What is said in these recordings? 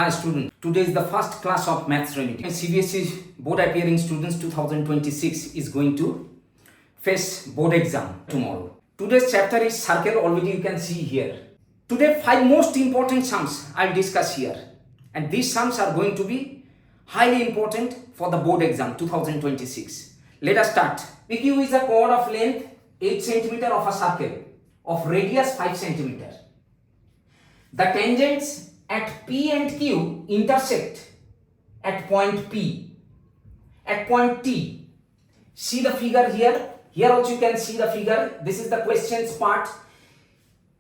Hi student, today is the first class of Maths Remedy. CBSE board appearing students 2026 is going to face board exam tomorrow. Today's chapter is circle, already you can see here. Today 5 most important sums I'll discuss here, and these sums are going to be highly important for the board exam 2026. Let us start. PQ is a chord of length 8 cm of a circle of radius 5 cm. The tangents at P and Q intersect at point P, at point T. See the figure here. Here also you can see the figure. This is the questions part.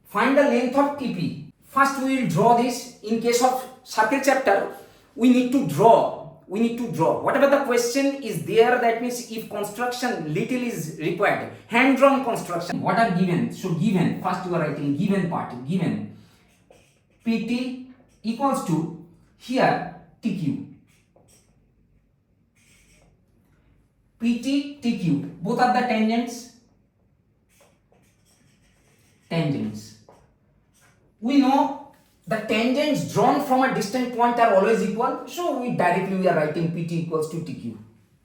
Find the length of TP. First we will draw this. In case of circle chapter, we need to draw. Whatever the question is there, that means if construction little is required, hand-drawn construction. What are given? So given, first you are writing given part. Given PT equals to here TQ. PT, TQ, both are the tangents. We know the tangents drawn from a distant point are always equal, so we are writing PT equals to TQ.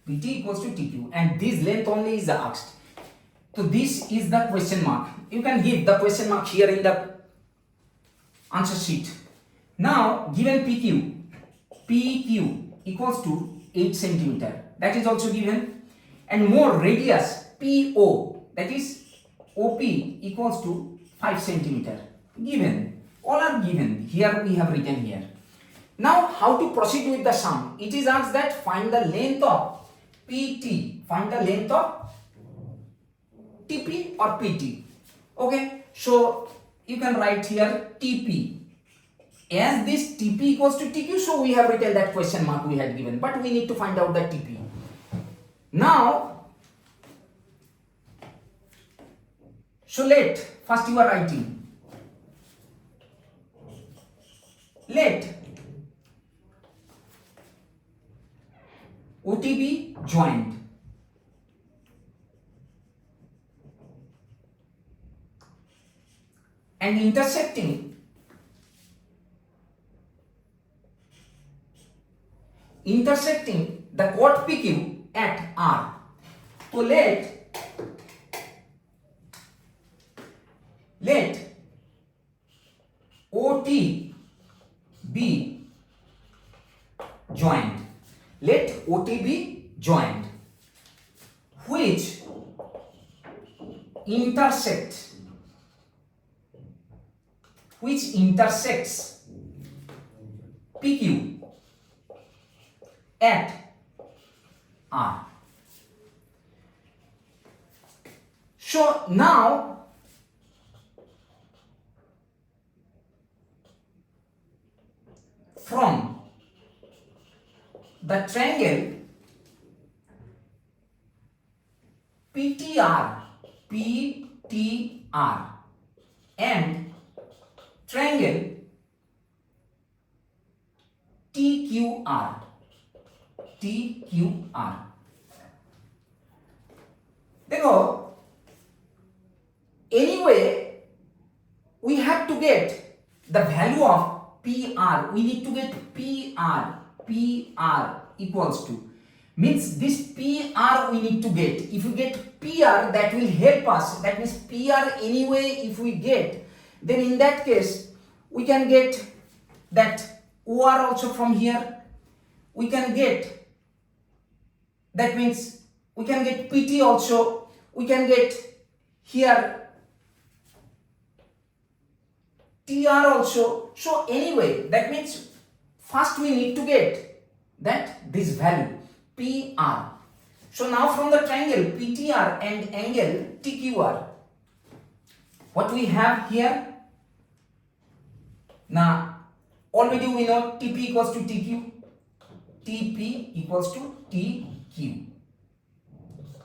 PT equals to TQ, and this length only is asked. So this is the question mark. You can give the question mark here in the answer sheet. Now given PQ equals to 8 cm, that is also given, and more radius PO, that is OP equals to 5 cm, given. All are given. Here we have written here. Now how to proceed with the sum? It is asked that find the length of PT, find the length of TP or PT. Okay, so you can write here TP. As this TP equals to TQ, so we have written that question mark we had given, but we need to find out the TP. Now, so first you are writing, let OT be joined. And intersecting the chord PQ at R. So let OT be joined. Let OT be joined, which intersects PQ at R. So now from the triangle PTR and triangle TQR. देखो, anyway, we have to get the value of PR. We need to get PR equals to, means this PR we need to get. If we get PR, that will help us. That means PR anyway, if we get, then in that case, we can get that OR also from here. We can get, that means we can get PT also. We can get here TR also. So anyway, that means first we need to get that this value PR. So now from the triangle PTR and angle TQR, what we have here? Now already we know TP equals to TQ, TP equals to TQ.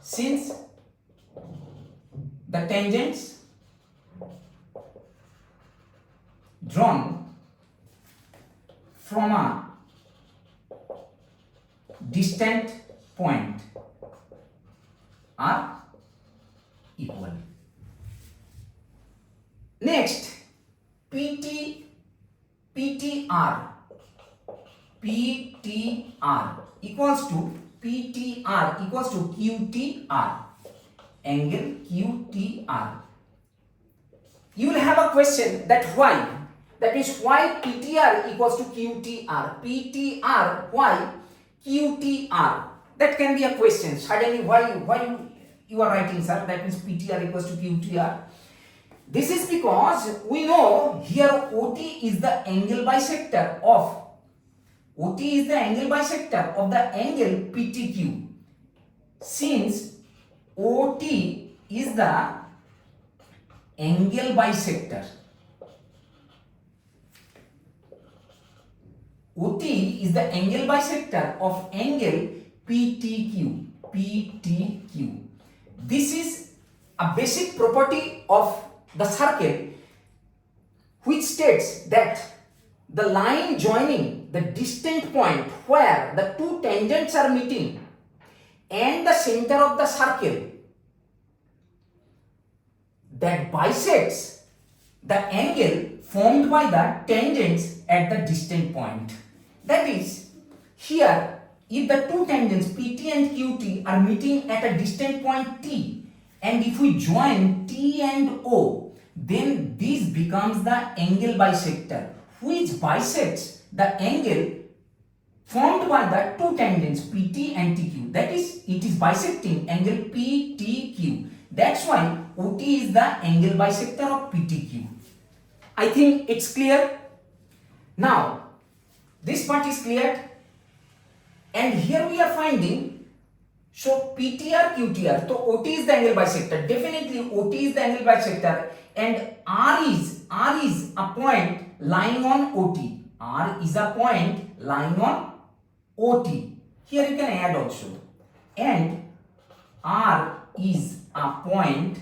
Since the tangents drawn from a distant point are equal. Next, PTR PTR equals to PTR equals to QTR. Angle QTR. You will have a question that why? That is why PTR equals to QTR. PTR, why QTR? That can be a question. Suddenly, why you are writing, sir? That means PTR equals to QTR. This is because we know here OT is the angle bisector of the angle PTQ. Since OT is the angle bisector, OT is the angle bisector of angle PTQ. This is a basic property of the circle which states that the line joining the distant point where the two tangents are meeting and the center of the circle that bisects the angle formed by the tangents at the distant point. That is, here if the two tangents PT and QT are meeting at a distant point T, and if we join T and O, then this becomes the angle bisector which bisects the angle formed by the two tangents PT and TQ. That is, it is bisecting angle PTQ. That's why OT is the angle bisector of PTQ. I think it's clear. Now, this part is cleared. And here we are finding, so PTR, QTR, so OT is the angle bisector. Definitely OT is the angle bisector, and R is a point lying on OT. R is a point lying on OT. Here you can add also. And R is a point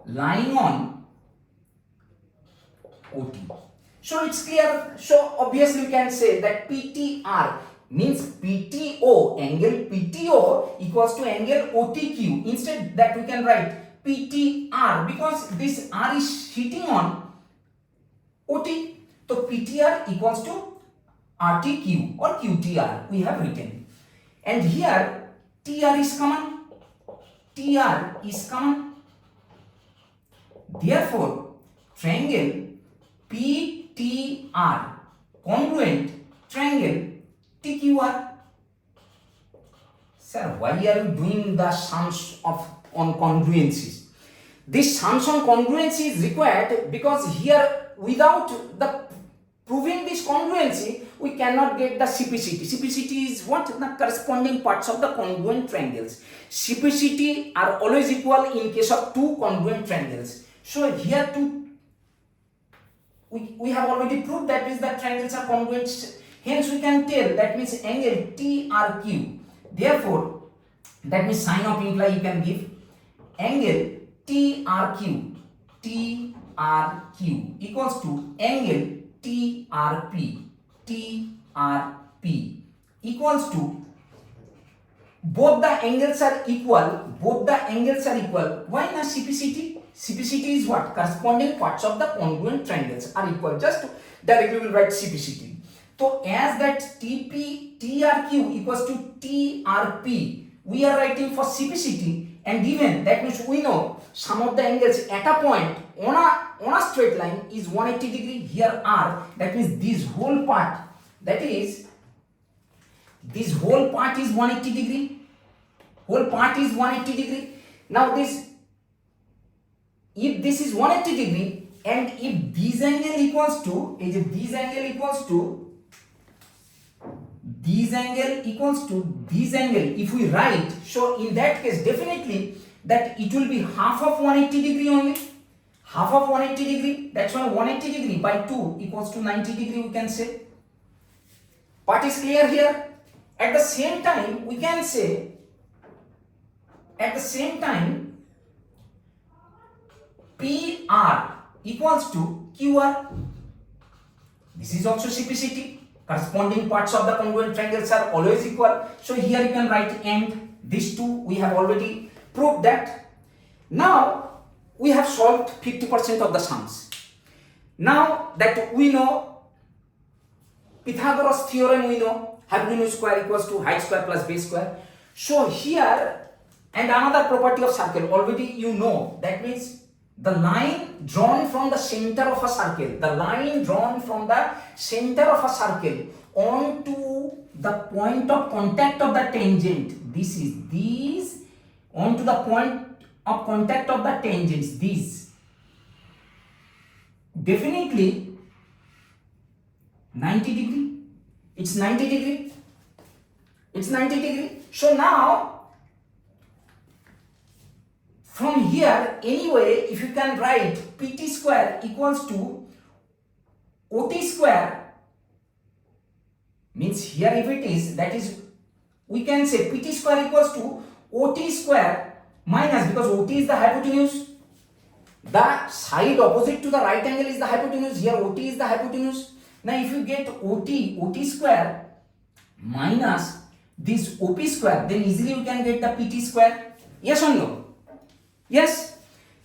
lying on OT. So it's clear. So obviously you can say that PTR means PTO, angle PTO equals to angle OTQ. Instead that we can write PTR because this R is hitting on OT. So PTR equals to RTQ or QTR we have written. And here TR is common. TR is common. Therefore, triangle PTR congruent triangle TQR. Sir, why are you doing the sums on congruencies? This sums on congruency is required because here without the proving this congruency we cannot get the CPCT. CPCT is what? The corresponding parts of the congruent triangles. CPCT are always equal in case of two congruent triangles. So here we have already proved that is the triangles are congruent. Hence we can tell that means angle TRQ. Therefore, that means sign of imply you can give angle TRQ equals to angle TRP equals to both the angles are equal. Why not CPCT? CPCT is what? Corresponding parts of the congruent triangles are equal. Just directly we will write CPCT. So as that TRQ equals to TRP, we are writing for CPCT, and given that means we know some of the angles at a point on a straight line is 180 degree. Here R, that means this whole part, that is this whole part is 180 degree. Whole part is 180 degree. Now this, if this is 180 degree and if this angle equals to this angle, if we write, so in that case definitely that it will be half of 180 degree only. Half of 180 degree, that's why 180 degree by 2 equals to 90 degree we can say. Part is clear here. At the same time we can say, PR equals to QR. This is also CPCT. Corresponding parts of the congruent triangles are always equal. So here you can write and these two we have already proved that. Now we have solved 50% of the sums. Now that we know Pythagoras theorem we know, hypotenuse square equals to height square plus base square. So here, and another property of circle already you know, that means the line drawn from the center of a circle, onto the point of contact of the tangent, these onto the point of contact of the tangents, these definitely 90 degree, it's 90 degree, So now from here anyway, if you can write pt square equals to ot square, means here if it is, that is we can say pt square equals to ot square minus, because ot is the hypotenuse, the side opposite to the right angle is the hypotenuse, here ot is the hypotenuse. Now if you get ot square minus this op square, then easily we can get the pt square. Yes or no? Yes.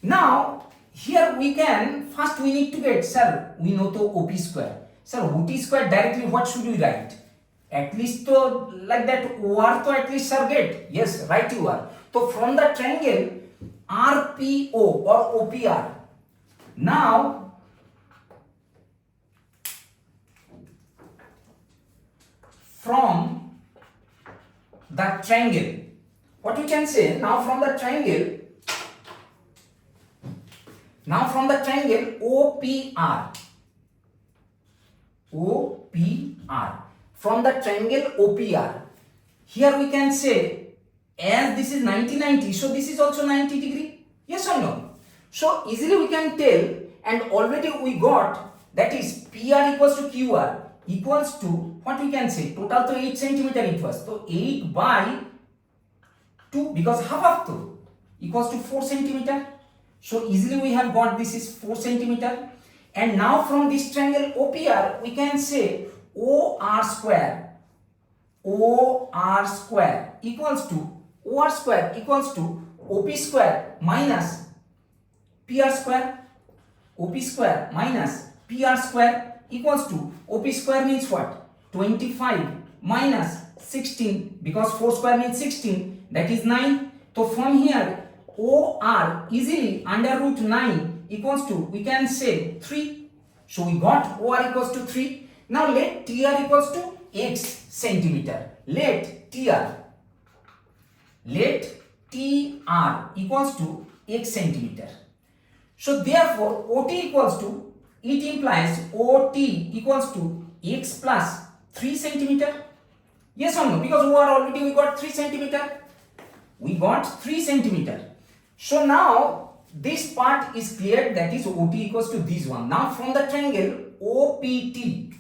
Now here we can, first we need to get, sir, we know the op square. Sir, ot square directly what should we write? At least to like that OR to at least sir get. Yes, right you are. So from the triangle RPO or OPR. Now from the triangle, what we can say, now from the triangle OPR, from the triangle OPR, here we can say, as this is 90-90, so this is also 90 degree. Yes or no? So easily we can tell, and already we got, that is PR equals to QR equals to, what we can say, total to 8 centimeter it was. So 8 by 2, because half of 2 equals to 4 centimeter. So easily we have got this is 4 centimeter. And now from this triangle OPR, we can say OR square equals to OP square minus PR square. OP square minus PR square equals to, OP square means what? 25 minus 16, because 4 square means 16, that is 9. So from here OR easily under root 9 equals to, we can say 3. So we got OR equals to 3. Now let TR equals to X centimeter. Let TR equals to X centimeter. So therefore OT equals to, it implies OT equals to X plus 3 centimeter. Yes or no? Because OR already we got 3 centimeter. So now this part is clear, that is OT equals to this one. Now from the triangle OPT,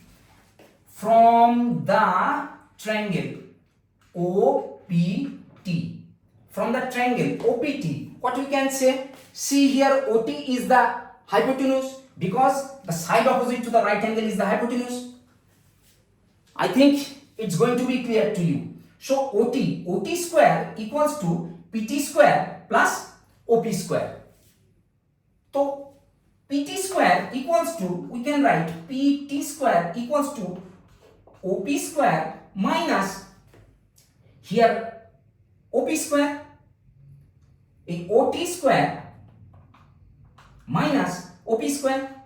what we can say? See here OT is the hypotenuse, because the side opposite to the right angle is the hypotenuse. I think it's going to be clear to you. So OT square equals to PT square plus OP square. So PT square equals to, we can write PT square equals to OP square minus here OP square, OT square minus OP square,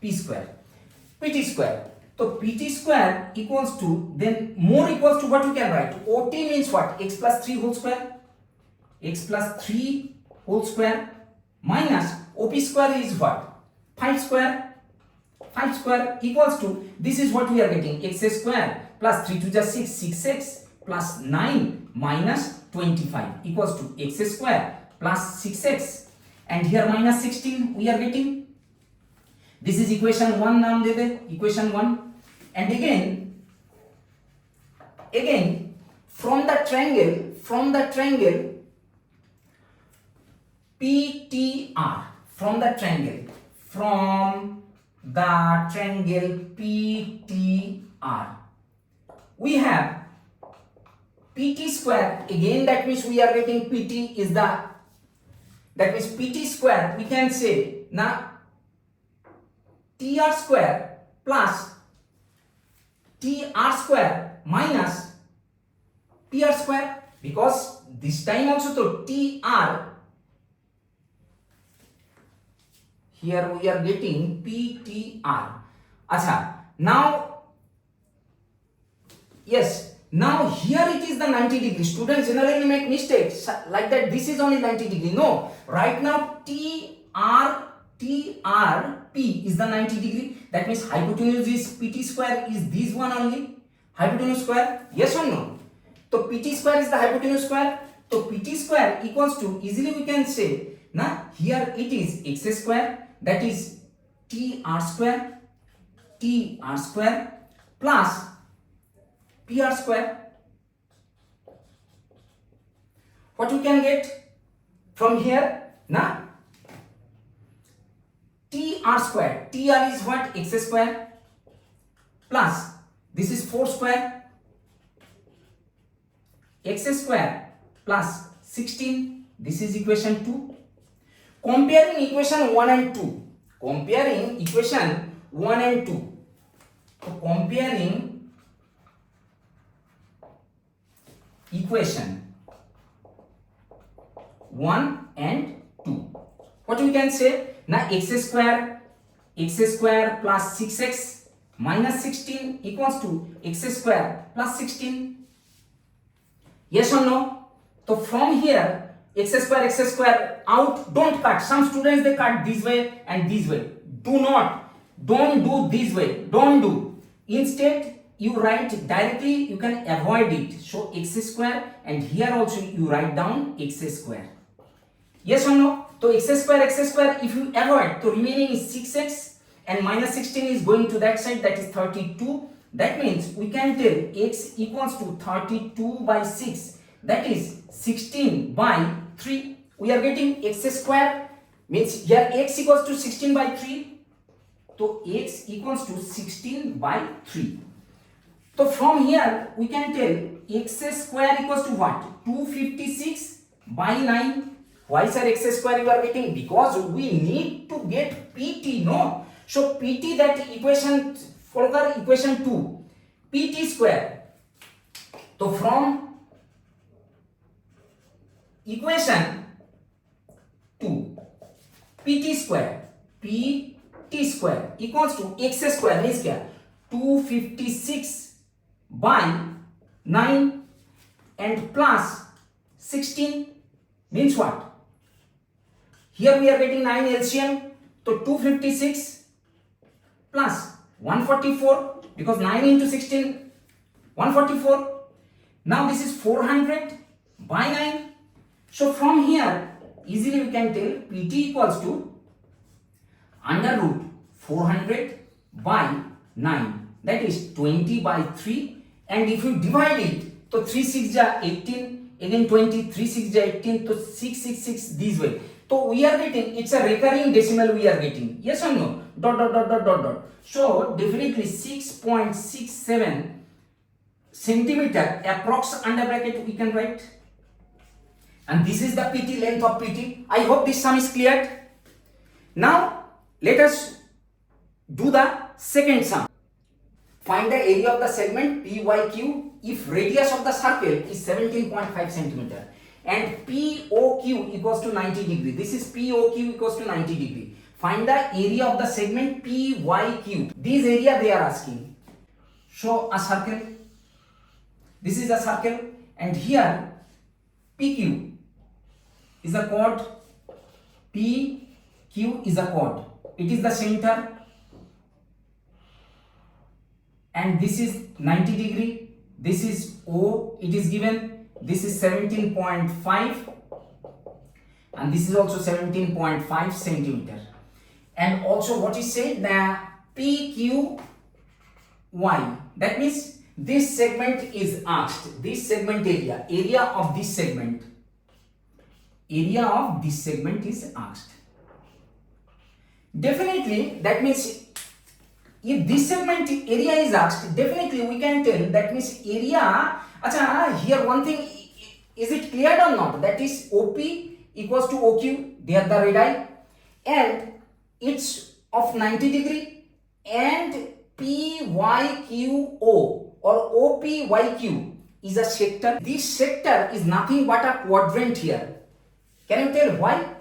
PT square. So PT square equals to, then more equals to what we can write? OT means what? X plus 3 whole square minus OP square is what? 5 square equals to, this is what we are getting, x square plus 3 to the 6, 6x plus 9 minus 25 equals to x square plus 6x, and here minus 16 we are getting. This is equation 1 naam de de, equation 1. And again from the triangle PTR, from the triangle PTR, we have PT square, again that means we are getting PT is the, that means PT square, we can say now TR square plus TR square minus PR square, because this time also to TR, here we are getting PTR. Acha, now yes, now here it is the 90 degree. Students generally make mistakes like that. This is only 90 degree. No, right now TRP is the 90 degree. That means hypotenuse is PT square is this one only. Hypotenuse square, yes or no? So PT square is the hypotenuse square. So PT square equals to, easily we can say, now here it is x square, that is TR square plus PR square. What you can get from here? Now TR square, TR is what? X square plus this is 4 square, x square plus 16, this is equation 2. Comparing equation 1 and 2, comparing equation 1 and 2, so comparing equation 1 and 2, what we can say? Now x square plus 6x minus 16 equals to x square plus 16. Yes or no? So from here x square out, don't cut. Some students they cut this way and this way. Don't do this way. Don't do. Instead you write directly, you can avoid it. So x square, and here also you write down x square. Yes or no? So x square if you avoid, so remaining is 6x and minus 16 is going to that side, that is 32. That means we can tell x equals to 32 by 6, that is 16 by 3. We are getting x square, means here x equals to 16 by 3. So x equals to 16 by 3. So from here we can tell x square equals to what? 256 by 9. Why sir x square you are getting? Because we need to get PT, no? So PT, that equation, further equation 2, PT square. So from equation 2, PT square equals to x square means क्या? 256 by 9 and plus 16 means what? Here we are getting 9 LCM, so 256 plus 144, because 9 into 16, 144. Now this is 400 by 9. So from here, easily we can tell PT equals to under root 400 by 9, that is 20 by 3. And if you divide it, so 3 6 ja 18, again 20, 3 6 ja 18, so 666 this way. So we are getting, it's a recurring decimal we are getting. Yes or no? Dot. So definitely 6.67 centimeter approx under bracket we can write. And this is the PT, length of PT. I hope this sum is cleared. Now let us do the second sum. Find the area of the segment PYQ if radius of the circle is 17.5 centimeter. And POQ equals to 90 degree. This is POQ equals to 90 degree. Find the area of the segment PYQ. This area they are asking. Show a circle. This is a circle, and here PQ is a chord. PQ is a chord. It is the center, and this is 90 degree. This is O. It is given. This is 17.5 and this is also 17.5 centimeter. And also what is said, the PQY, that means this segment is asked. This segment area of this segment is asked. Definitely that means if this segment area is asked, definitely we can tell that means area. Acha, here one thing, is it cleared or not? That is OP equals to OQ, they are the radii, and it's of 90 degree, and PYQO or OPYQ is a sector. This sector is nothing but a quadrant here. Can you tell why?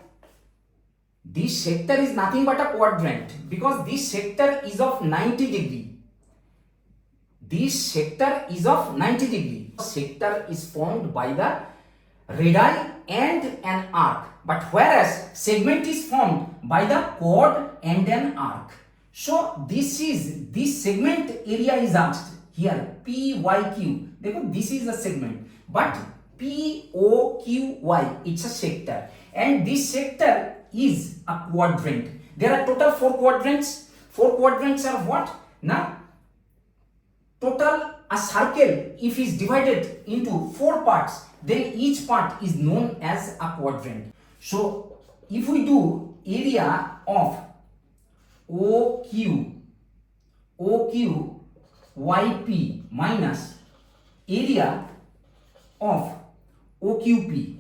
This sector is nothing but a quadrant because this sector is of 90 degree. This sector is of 90 degree. Sector is formed by the radii and an arc, but whereas segment is formed by the chord and an arc. So this segment area is asked here, PYQ. This is a segment, but POQY, it's a sector, and this sector is a quadrant. There are total 4 quadrants. 4 quadrants are what? Now, total a circle, if is divided into 4 parts, then each part is known as a quadrant. So if we do area of OQYP minus area of OQP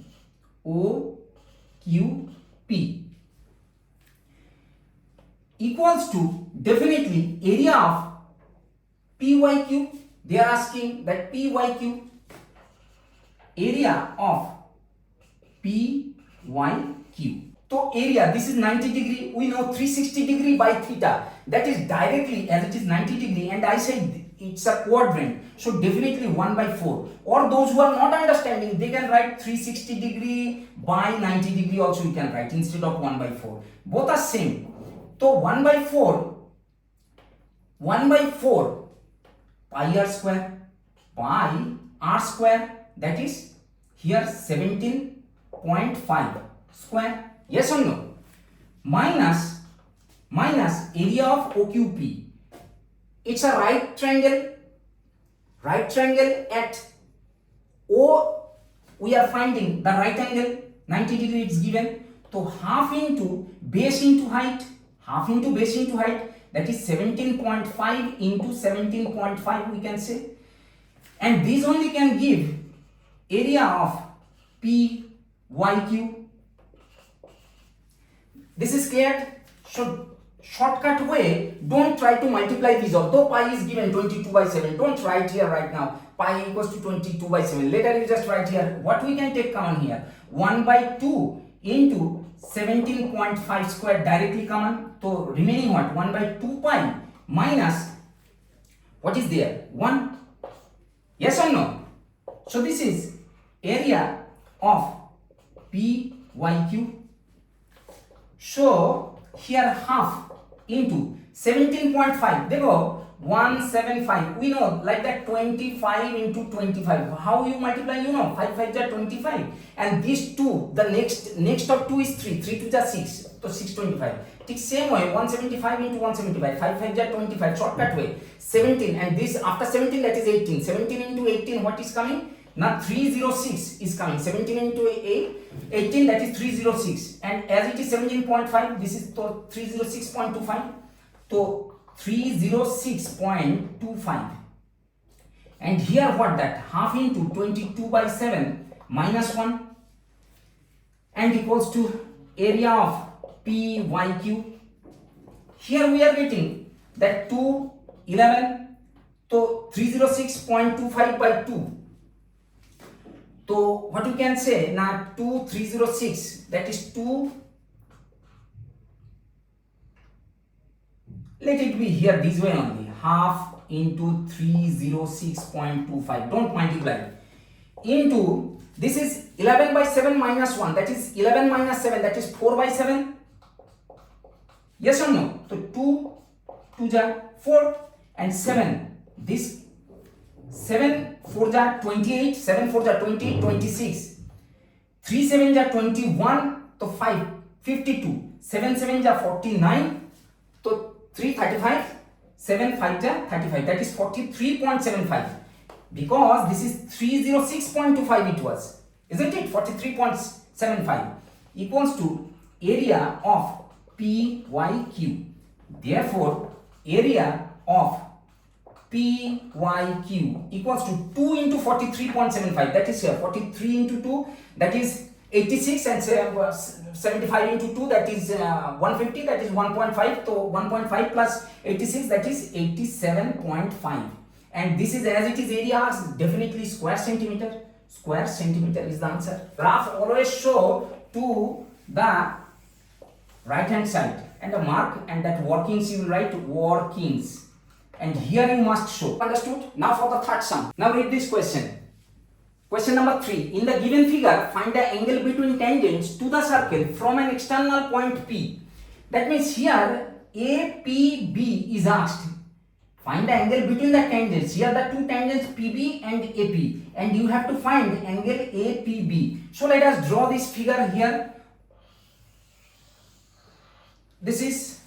equals to definitely area of PYQ. They are asking that PYQ, area of PYQ. So area, this is 90 degree. We know 360 degree by theta. That is directly, as it is 90 degree, and I said it's a quadrant. So definitely 1 by 4. Or those who are not understanding, they can write 360 degree by 90 degree also you can write instead of 1 by 4. Both are same. So 1 by 4 pi r square by r square, that is here 17.5 square. Yes or no? Minus area of OQP. It's a right triangle at O. We are finding the right angle 90 degree, it's given. So half into base into height, that is 17.5 into 17.5 we can say, and these only can give area of PYQ. This is clear. So shortcut way, don't try to multiply these all. Though pi is given 22 by 7, don't write here right now pi equals to 22 by 7. Later you just write here. What we can take common here? 1 by 2 into 17.5 square directly common. So remaining what? 1 by 2 pi minus what is there? 1. Yes or no? So this is area of PYQ. So here half into 17.5. They go 175. We know like that 25 into 25. How you multiply? You know 5 5 are 25. And these two, the next of 2 is 3. 3 2 are 6. So 625. Take same way 175 into 175. 5 5 are 25. Shortcut way 17. And this after 17 that is 18. 17 into 18 what is coming? Now 306 is coming. 17 into 18 that is 306. And as it is 17.5, this is 306.25. So 306.25. And here what that? Half into 22 by 7 minus 1 and equals to area of PYQ. Here we are getting that 211. So 306.25 by 2. So what you can say now 306, that is 2. Let it be here this way only, half into 306.25. Don't multiply. Into this is 11 by 7 minus 1, that is 11 minus 7, that is 4 by 7. Yes or no? So 2 ja 4 and 7. This 7 4 ja 28, 7 4 ja 20, 26. 3 7 ja 21, so 5, 52. 7 7 ja 49, so 3 35, 7 5 ja 35, that is 43.75. Because this is 306.25 it was, isn't it? 43.75 equals to area of PYQ. Therefore, area of PYQ equals to 2 into 43.75, that is here 43 into 2, that is 86 and 75 into 2, that is 150, that is 1.5. So 1.5 plus 86, that is 87.5. And this is, as it is area, definitely square centimeter. Square centimeter is the answer. Graph always show to the right hand side and a mark, and that workings you will write workings. And here you must show. Understood? Now for the third sum. Now read this question. Question number 3. In the given figure, find the angle between tangents to the circle from an external point P. That means here APB is asked. Find the angle between the tangents. Here the two tangents PB and AP. And you have to find angle APB. So let us draw this figure here. This is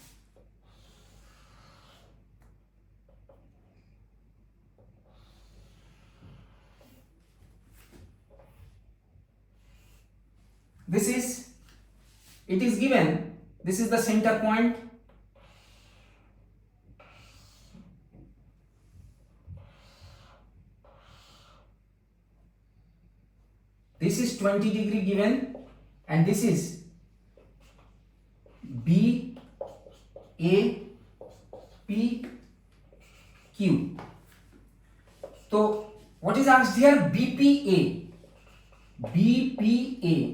it is given, this is the center point, this is 20 degree given, and this is B A P Q. So what is asked here? BPA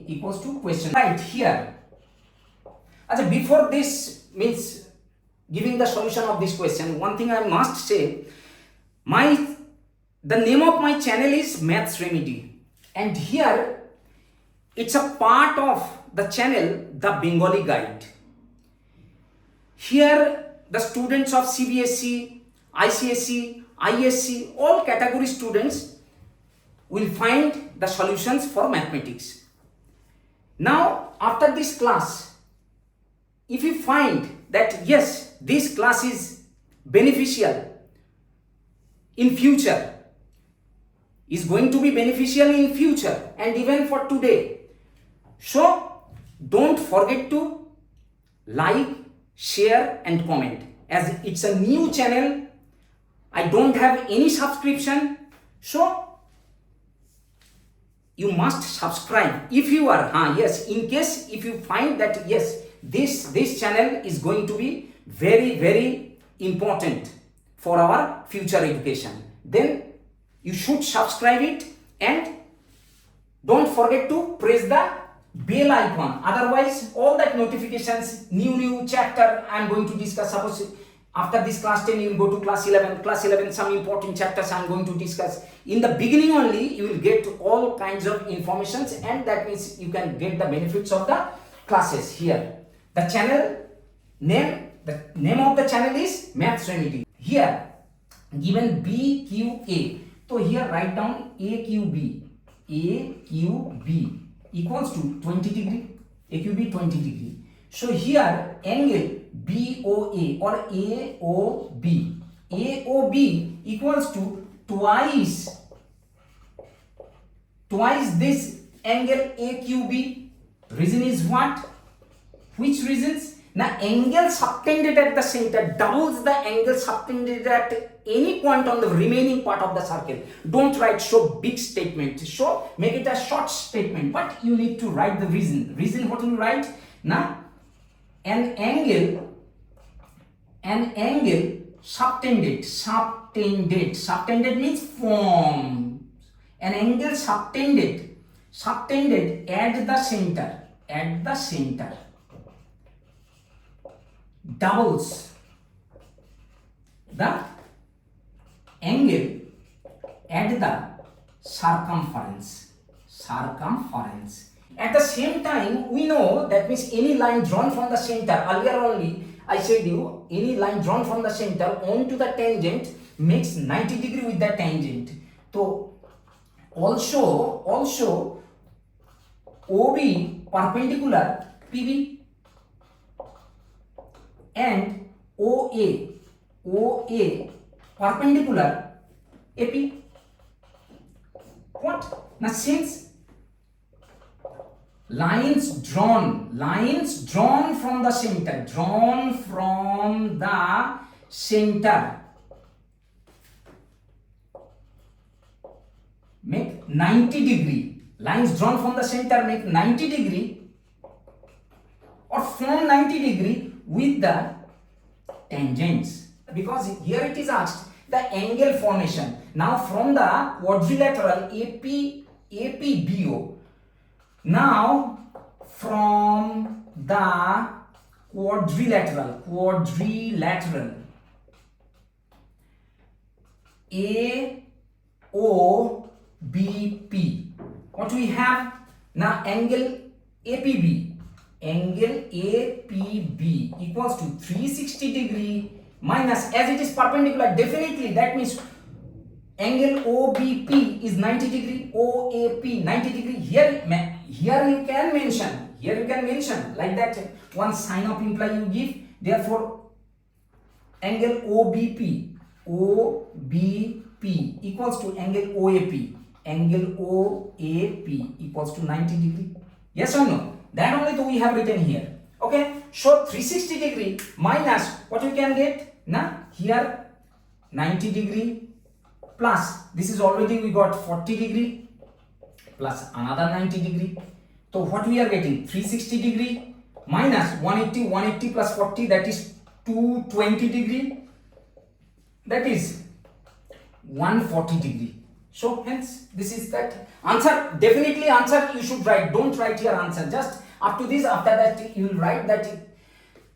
equals to question right here. Achha, before this means giving the solution of this question, one thing I must say, the name of my channel is Maths Remedy, and here it's a part of the channel The Bengali Guide. Here the students of CBSE, ICSE, ISC, all category students will find the solutions for mathematics. Now after this class, if you find that yes, this class is beneficial in future, is going to be beneficial in future and even for today, so don't forget to like, share and comment. As it's a new channel, I don't have any subscription, so you must subscribe if you are yes, in case if you find that yes, this channel is going to be very important for our future education, then you should subscribe it, and don't forget to press the bell icon. Otherwise all that notifications, new chapter I am going to discuss, suppose after this class 10 you will go to class 11, some important chapters I am going to discuss. In the beginning only you will get all kinds of informations, and that means you can get the benefits of the classes here. The channel name, the name of the channel is Maths Remedy. Here given BQA, so here write down AQB equals to 20 degree, AQB 20 degree. So here angle BOA or AOB equals to twice this angle AQB. Reason is what? Which reasons? Now angle subtended at the center doubles the angle subtended at any point on the remaining part of the circle. Don't write so big statement. So make it a short statement, but you need to write the reason. Reason what you write? Now an angle subtended means form. An angle subtended at the center doubles the angle at the circumference. At the same time, we know that means any line drawn from the center, earlier only I said you, any line drawn from the center onto the tangent makes 90 degree with the tangent. So also OB perpendicular PB and OA perpendicular AP. What? Now since lines drawn from the center, make 90 degree. lines drawn from the center make 90 degree or from 90 degree with the tangents, because here it is asked the angle formation. Now from the quadrilateral APBO, now from the quadrilateral AOBP, what we have now, angle APB equals to 360 degree minus, as it is perpendicular, definitely that means angle OBP is 90 degree, OAP 90 degree. Here you can mention like that, one sign of imply you give, therefore angle OBP equals to angle OAP equals to 90 degree. Yes or no? That only we have written here. Okay, so 360 degree minus what we can get now here, 90 degree plus, this is already we got 40 degree plus another 90 degree. So what we are getting, 360 degree minus 180 plus 40, that is 220 degree, that is 140 degree. So hence this is that answer. Definitely answer you should write, don't write your answer, just up to this, after that you will write that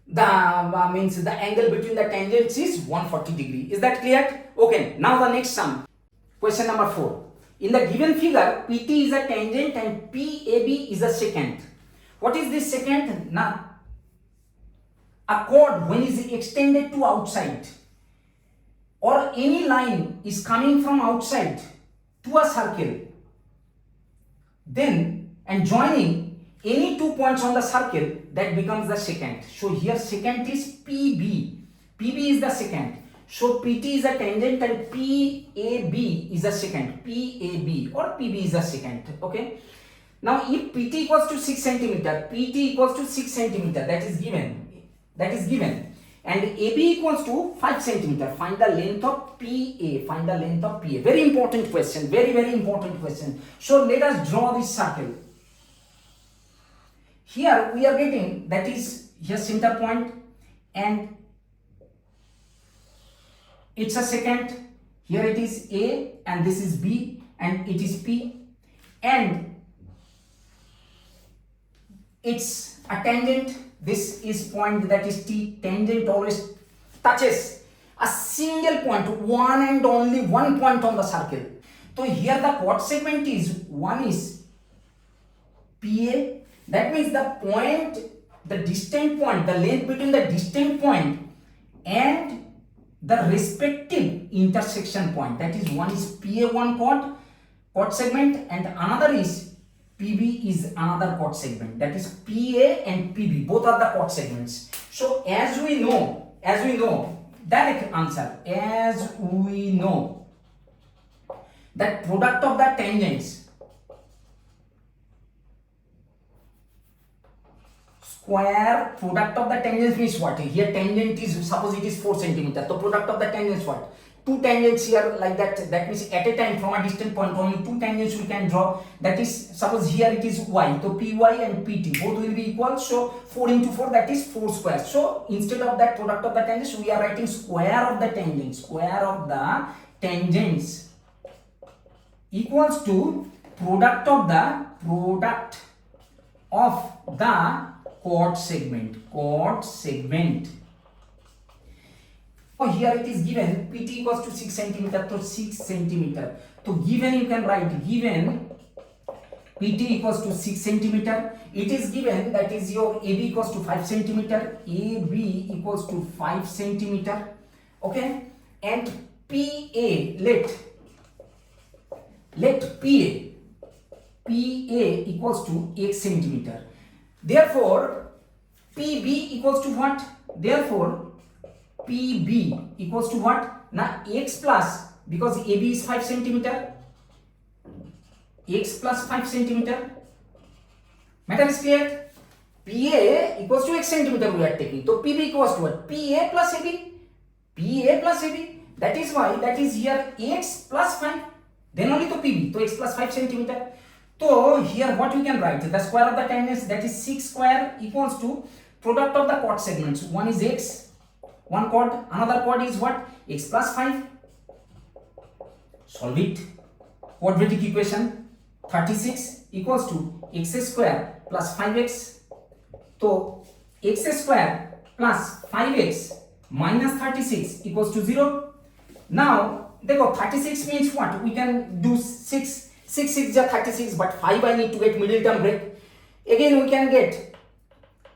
the means the angle between the tangents is 140 degree. Is that clear? Okay, now the next sum, question number 4. In the given figure, PT is a tangent and PAB is a secant. What is this secant? Now a chord when is extended to outside, or any line is coming from outside to a circle, then and joining any 2 points on the circle, that becomes the secant. So here secant is PB is the secant. So PT is a tangent and PAB is a secant. PAB or PB is a secant. Okay. Now if PT equals to 6 centimeter, PT equals to 6 centimeter, that is given, and AB equals to 5 centimeter. Find the length of PA. Very important question. Very important question. So let us draw this circle. Here we are getting, that is here center point, and it's a secant. Here it is A and this is B and it is P, and it's a tangent. This is point, that is T. Tangent always touches a single point, one and only one point on the circle. So here the chord segment is, one is PA, that means the point, the distant point, the length between the distant point and the respective intersection point, that is one is PA1 chord segment and another is PB is another chord segment, that is PA and PB, both are the chord segments. So as we know, direct answer, as we know that product of the tangents, square product of the tangents means what? Here tangent is, suppose it is 4 centimeter, so product of the tangents what? 2 tangents here like that, that means at a time from a distant point only 2 tangents we can draw, that is, suppose here it is y, so py and pt both will be equal, so 4 into 4, that is 4 square. So instead of that product of the tangents we are writing square of the tangents equals to product of the chord segment. So here it is given PT equals to 6 centimeter, so 6 centimeter. So given, you can write given PT equals to 6 centimeter. It is given, that is your AB equals to 5 centimeter, AB equals to 5 centimeter. Okay, and PA, let PA equals to X centimeter. Therefore PB equals to what? Therefore PB equals to what? Now X plus, because AB is 5 centimeter, X plus 5 centimeter. Matter is clear? PA equals to X centimeter we are taking. So PB equals to what? PA plus AB. That is why, that is here X plus 5. Then only to PB. So X plus 5 centimeter. So here what we can write, the square of the tangents, that is 6 square equals to product of the chord segments. One is x, one chord, another chord is what? X plus 5. Solve it. Quadratic equation 36 equals to x square plus 5x. So x square plus 5x minus 36 equals to 0. Now, देखो 36 means what? We can do 6 is 36, but 5 I need to get middle term break. Again we can get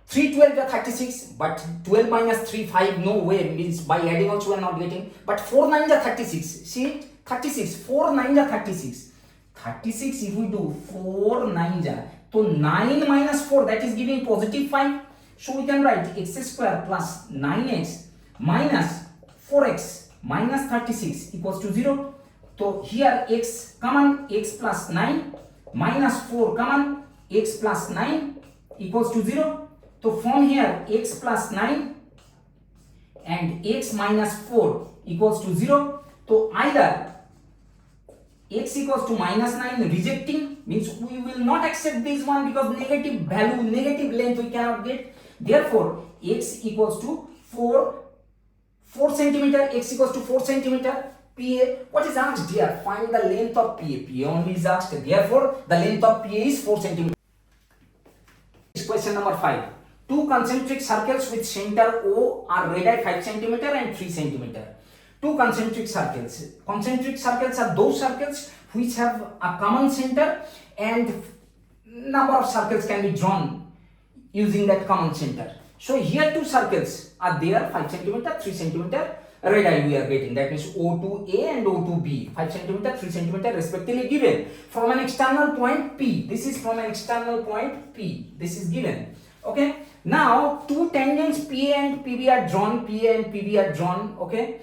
3 12 is 36, but 12 minus 3 5, no way, means by adding also we are not getting. But 4 9 is 36. See it? 36. 4 9 is 36. 36 if we do 4 9 is, so 9 minus 4, that is giving positive 5. So we can write x square plus 9x minus 4x minus 36 equals to 0. So here x common, x plus 9 minus 4 common, x plus 9 equals to 0. So from here x plus 9 and x minus 4 equals to 0. So either x equals to minus 9, rejecting, means we will not accept this one because negative value, negative length we cannot get. Therefore x equals to 4 centimeter, x equals to 4 centimeter. PA, what is asked here? Find the length of PA. PA only is asked. Therefore, the length of PA is 4 centimeter. Question number 5. Two concentric circles with center O are radii 5 centimeter and 3 centimeter. Two concentric circles. Concentric circles are those circles which have a common center, and number of circles can be drawn using that common center. So here two circles are there, 5 centimeter, 3 centimeter. Radii we are getting, that means O2A and O2B, 5 centimeter, 3 centimeter respectively given from an external point P. This is from an external point P. This is given. Okay. Now two tangents PA and PB are drawn. PA and PB are drawn. Okay.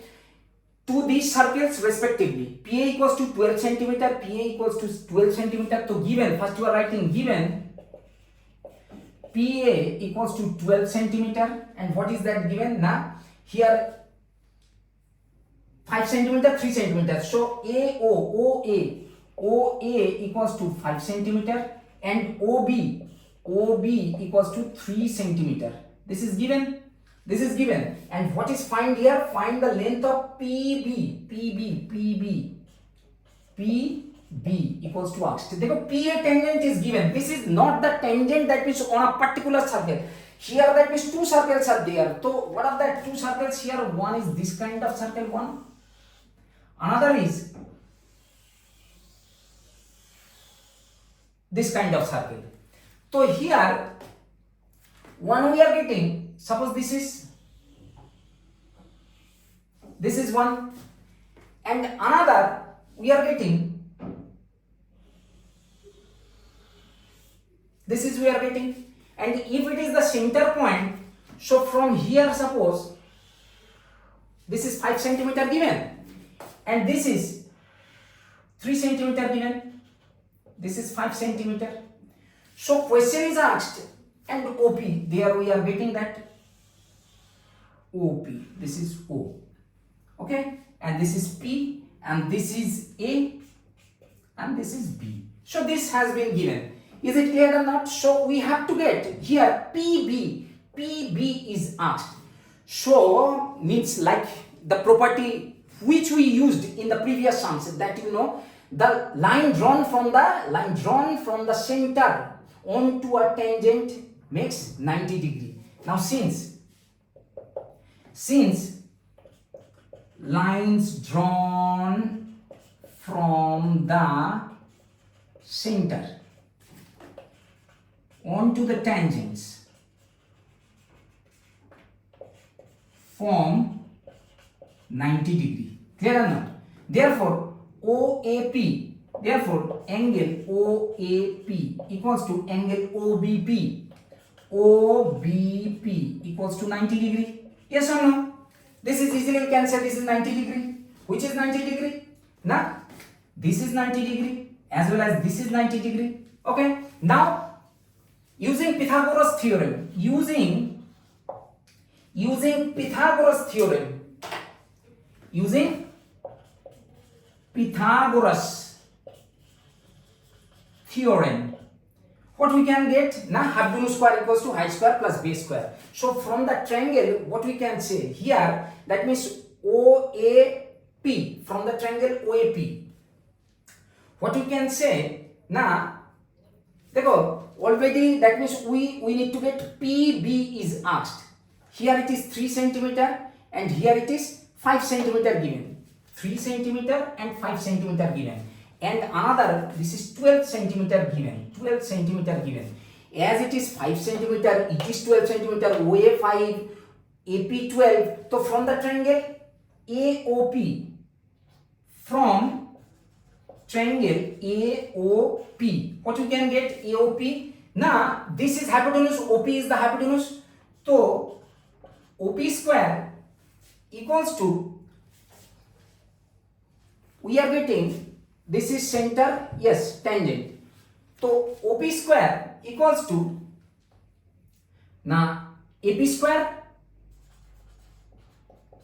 To these circles respectively. PA equals to 12 centimeter. PA equals to 12 centimeter. So given, first you are writing given PA equals to 12 centimeter, and what is that given? Now here 5 centimeter, 3 centimeter. So OA equals to 5 centimeter and OB equals to 3 centimeter. This is given. This is given. And what is find here? Find the length of PB equals to asked. देखो PA tangent is given. This is not the tangent that means on a particular circle. Here that means two circles are there. So what are that two circles here? One is this kind of circle, one. Another is this kind of circle. So here one we are getting, suppose this is one, and another we are getting, this is we are getting, and if it is the center point, so from here suppose this is 5 centimeter given, and this is 3 centimeter given, this is 5 centimeter. So question is asked, and OP, there we are getting that OP, this is O, okay, and this is P, and this is A, and this is B. So this has been given. Is it clear or not? So we have to get here PB is asked. So means like the property which we used in the previous sums, that you know, the line drawn from the center onto a tangent makes 90 degree. Now since lines drawn from the center onto the tangents form 90 degree. Clear or not? Therefore OAP, therefore angle OAP equals to angle OBP equals to 90 degree. Yes or no? This is easily cancelled. This is 90 degree. Which is 90 degree? Now this is 90 degree as well as this is 90 degree. Okay. Now using Pythagoras theorem, using Pythagoras theorem, theorem. What we can get? Now hypotenuse square equals to height square plus base square. So from the triangle, what we can say here, that means OAP, from the triangle OAP. What we can say now, already that means we need to get PB is asked. Here it is 3 centimeter and here it is 5 centimeter given. 3 centimeter and 5 centimeter given. And another, this is 12 centimeter given. 12 centimeter given. As it is 5 centimeter, it is 12 centimeter, OA 5, AP 12. So from the triangle AOP, from triangle AOP, what we can get? AOP. Now this is hypotenuse, OP is the hypotenuse. So OP square equals to, we are getting, this is center, yes, tangent. So OP square equals to, now AP square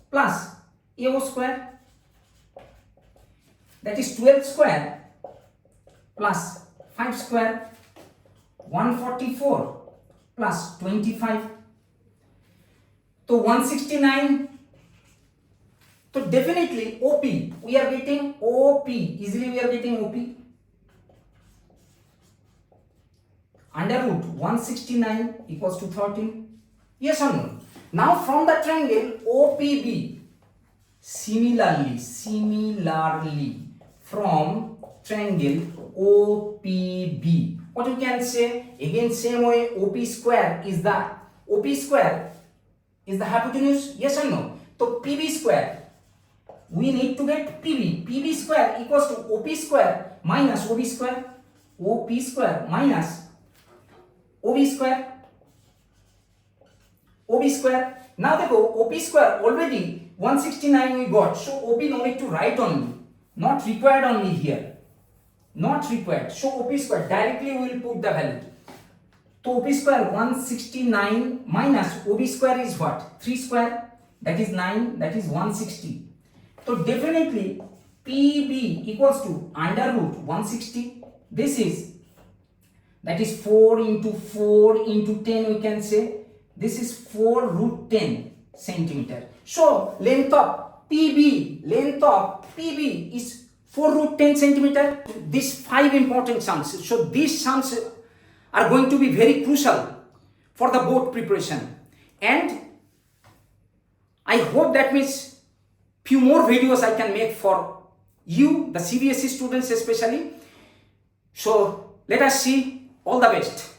plus AO square, that is 12 square plus 5 square, 144 plus 25, so 169. So definitely OP, we are getting OP, easily we are getting OP. Under root 169 equals to 13. Yes or no? Now from the triangle OPB, similarly from triangle OPB, what you can say? Again same way, OP square is the hypotenuse, yes or no? So PB square, we need to get PB. PB square equals to OP square minus OB square. OP square minus OB square. OB square. Now they go OP square already 169 we got. So OP no need to write only. Not required only here. Not required. So OP square directly we will put the value. So OP square 169 minus OB square is what? 3 square. That is 9. That is 160. So definitely PB equals to under root 160. This is, that is 4 into 10 we can say. This is 4 root 10 centimeter. So length of PB is 4 root 10 centimeter. These 5 important sums. So these sums are going to be very crucial for the board preparation. And I hope that means few more videos I can make for you, the CBSE students especially. So let us see. All the best.